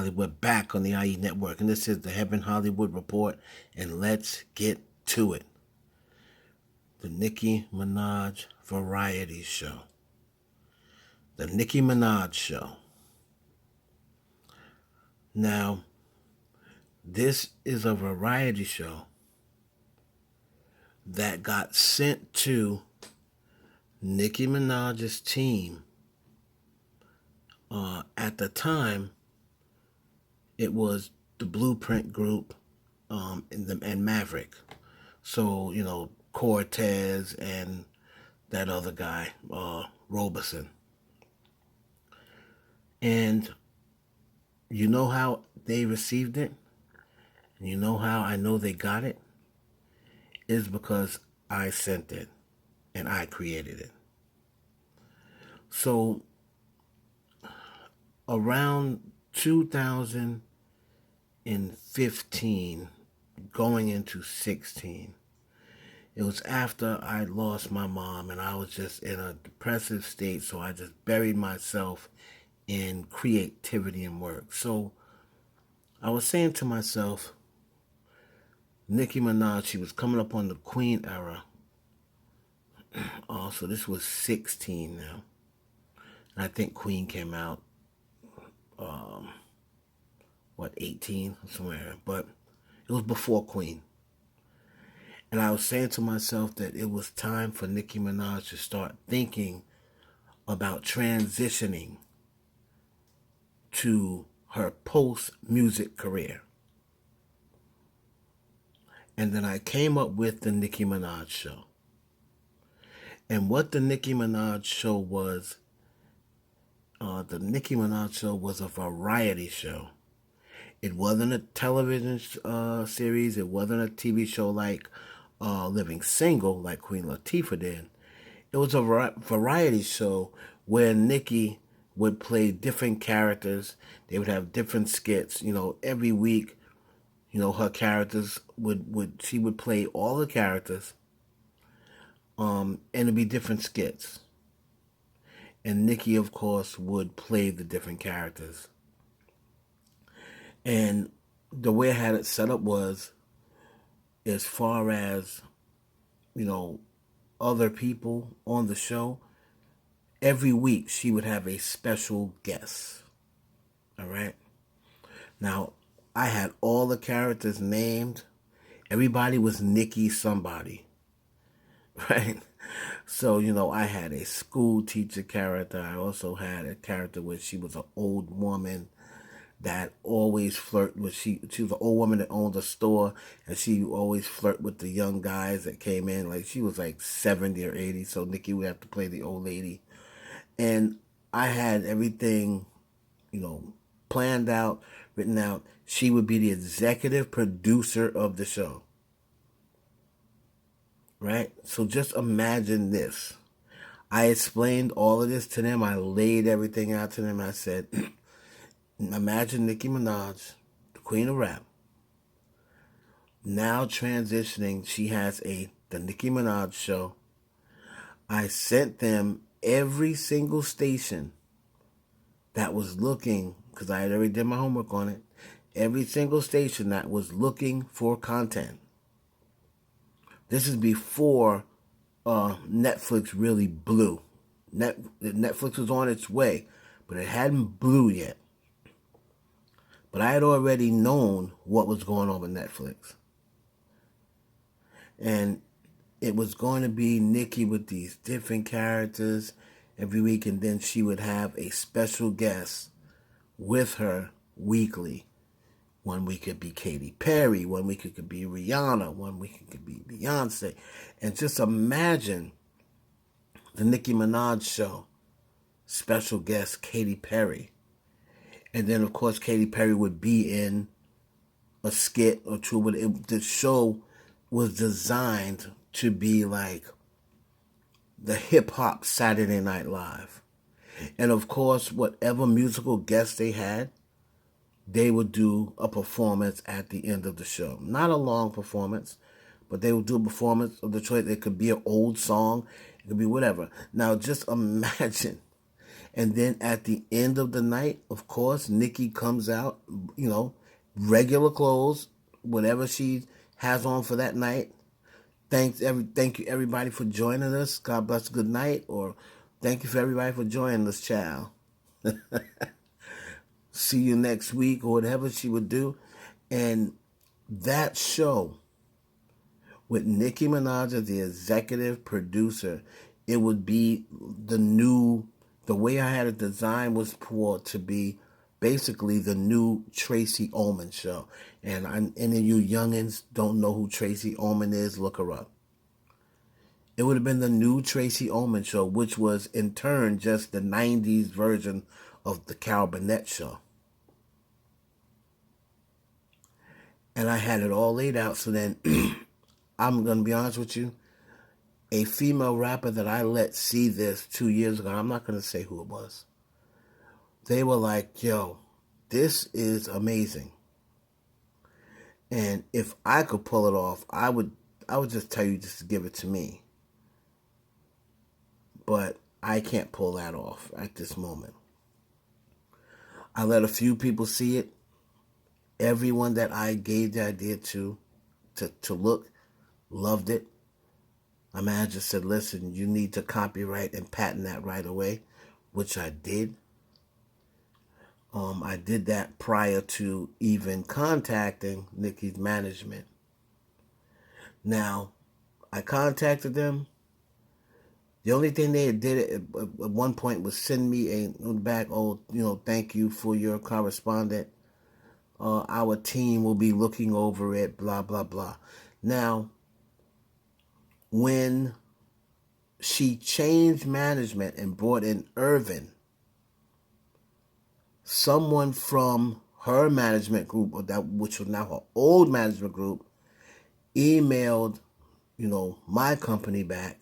Hollywood back on the IE network, and this is the Heaven Hollywood Report, and let's get to it. The Nicki Minaj Variety Show. The Nicki Minaj Show. Now, this is a variety show that got sent to Nicki Minaj's team. At the time, it was the Blueprint Group and Maverick. So, Cortez and that other guy, Robeson. And you know how they received it? And you know how I know they got it? Is because I sent it and I created it. So around 2015, going into 16, it was after I lost my mom and I was just in a depressive state, so I just buried myself in creativity and work. So I was saying to myself, Nicki Minaj, she was coming up on the Queen era. So this was 16 now. And I think Queen came out, 18, somewhere. But it was before Queen. And I was saying to myself that it was time for Nicki Minaj to start thinking about transitioning to her post-music career. And then I came up with the Nicki Minaj Show. And what the Nicki Minaj Show was, the Nicki Minaj Show was a variety show. It wasn't a television series. It wasn't a TV show like Living Single, like Queen Latifah did. It was a variety show where Nicki would play different characters. They would have different skits. Every week, her characters she would play all the characters, and it'd be different skits. And Nicki, of course, would play the different characters. And the way I had it set up was, as far as, other people on the show, every week she would have a special guest. All right? Now, I had all the characters named. Everybody was Nicki somebody. Right? So, I had a school teacher character. I also had a character where she was an old woman that always flirted with, she was an old woman that owned a store, and she always flirt with the young guys that came in. Like, she was like 70 or 80, so Nicki would have to play the old lady. And I had everything, planned out, written out. She would be the executive producer of the show. Right? So just imagine this. I explained all of this to them. I laid everything out to them. I said, imagine Nicki Minaj, the queen of rap, now transitioning. She has the Nicki Minaj Show. I sent them every single station that was looking, because I had already did my homework on it, every single station that was looking for content. This is before Netflix really blew. Netflix was on its way, but it hadn't blew yet. But I had already known what was going on with Netflix. And it was going to be Nicki with these different characters every week, and then she would have a special guest with her weekly. One week it could be Katy Perry, one week it could be Rihanna, one week it could be Beyonce. And just imagine the Nicki Minaj Show, special guest Katy Perry. And then, of course, Katy Perry would be in a skit or two. But the show was designed to be like the hip-hop Saturday Night Live. And, of course, whatever musical guests they had, they would do a performance at the end of the show. Not a long performance, but they would do a performance of the choice. It could be an old song. It could be whatever. Now, just imagine And then at the end of the night, of course, Nicki comes out, regular clothes, whatever she has on for that night. Thank you everybody for joining us. God bless. Good night, or thank you for everybody for joining us, child. See you next week, or whatever she would do. And that show with Nicki Minaj as the executive producer, it would be the way I had it designed was for to be basically the new Tracy Ullman show. And any of you youngins don't know who Tracy Ullman is, look her up. It would have been the new Tracy Ullman show, which was in turn just the 90s version of the Carol Burnett show. And I had it all laid out. So then, I'm going to be honest with you, a female rapper that I let see this 2 years ago, I'm not going to say who it was. They were like, yo, this is amazing. And if I could pull it off, I would just tell you just to give it to me. But I can't pull that off at this moment. I let a few people see it. Everyone that I gave the idea to look, loved it. My manager said, listen, you need to copyright and patent that right away, which I did. I did that prior to even contacting Nicki's management. Now, I contacted them. The only thing they did at one point was send me a back, thank you for your correspondence. Our team will be looking over it, blah, blah, blah. Now, when she changed management and brought in Irvin, someone from her management group, which was now her old management group, emailed, my company back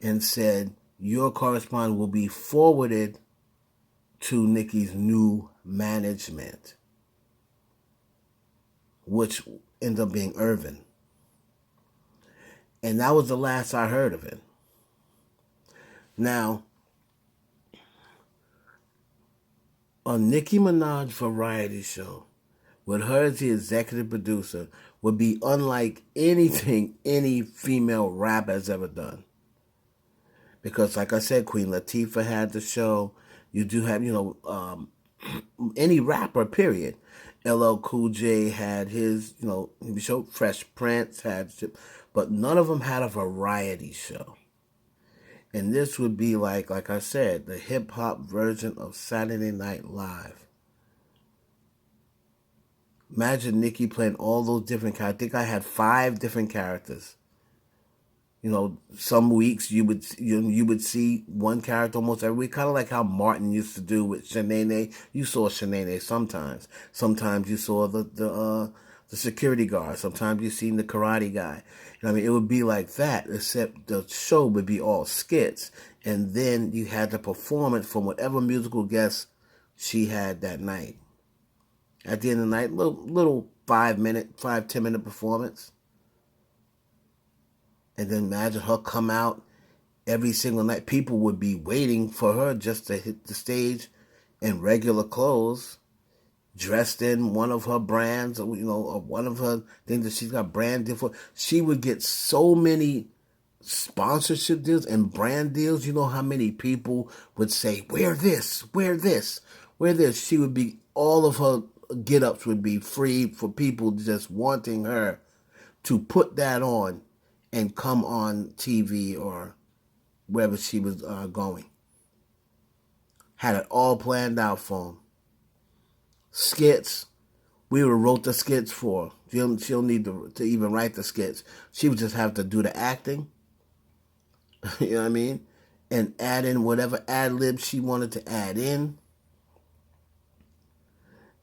and said, your correspondence will be forwarded to Nicki's new management, which ended up being Irvin. And that was the last I heard of it. Now, a Nicki Minaj variety show with her as the executive producer would be unlike anything any female rapper has ever done. Because, like I said, Queen Latifah had the show. You do have, any rapper, period. LL Cool J had his, show. Fresh Prince had, but none of them had a variety show. And this would be like I said, the hip-hop version of Saturday Night Live. Imagine Nicki playing all those different characters. I think I had 5 different characters. Some weeks you would see one character almost every week, kind of like how Martin used to do with Shanae. You saw Shanae sometimes. Sometimes you saw the security guard. Sometimes you seen the karate guy. It would be like that, except the show would be all skits, and then you had the performance from whatever musical guest she had that night. At the end of the night, little 5-10 minute performance. And then imagine her come out every single night. People would be waiting for her just to hit the stage in regular clothes, dressed in one of her brands, or one of her things that she's got brand for. She would get so many sponsorship deals and brand deals. You know how many people would say, wear this, wear this, wear this. She would be, all of her get-ups would be free for people just wanting her to put that on and come on TV or wherever she was going. Had it all planned out for them. Skits, we would have wrote the skits for her. She don't need to even write the skits. She would just have to do the acting. You know what I mean? And add in whatever ad-libs she wanted to add in.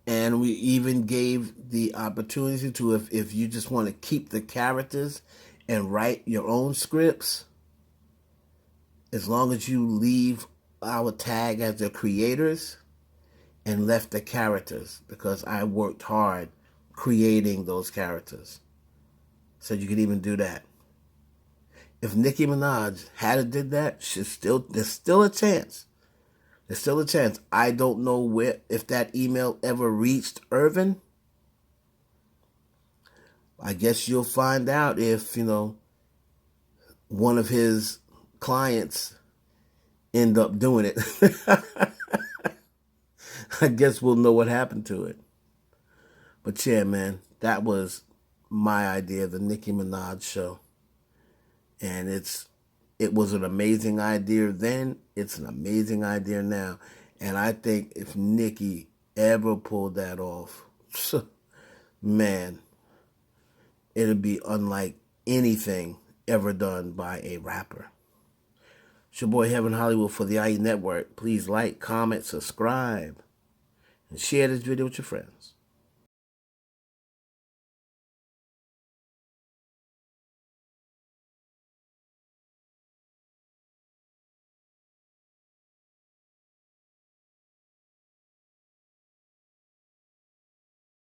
And we even gave the opportunity to, if you just want to keep the characters and write your own scripts, as long as you leave our tag as the creators and left the characters, because I worked hard creating those characters. So you could even do that. If Nicki Minaj had did that, there's still a chance There's still a chance. I don't know if that email ever reached Irvin. I guess you'll find out if, one of his clients end up doing it. I guess we'll know what happened to it. But yeah, man, that was my idea, the Nicki Minaj show. And it was an amazing idea then. It's an amazing idea now. And I think if Nicki ever pulled that off, man, it'd be unlike anything ever done by a rapper. It's your boy Heaven Hollywood for the IE Network. Please like, comment, subscribe, and share this video with your friends.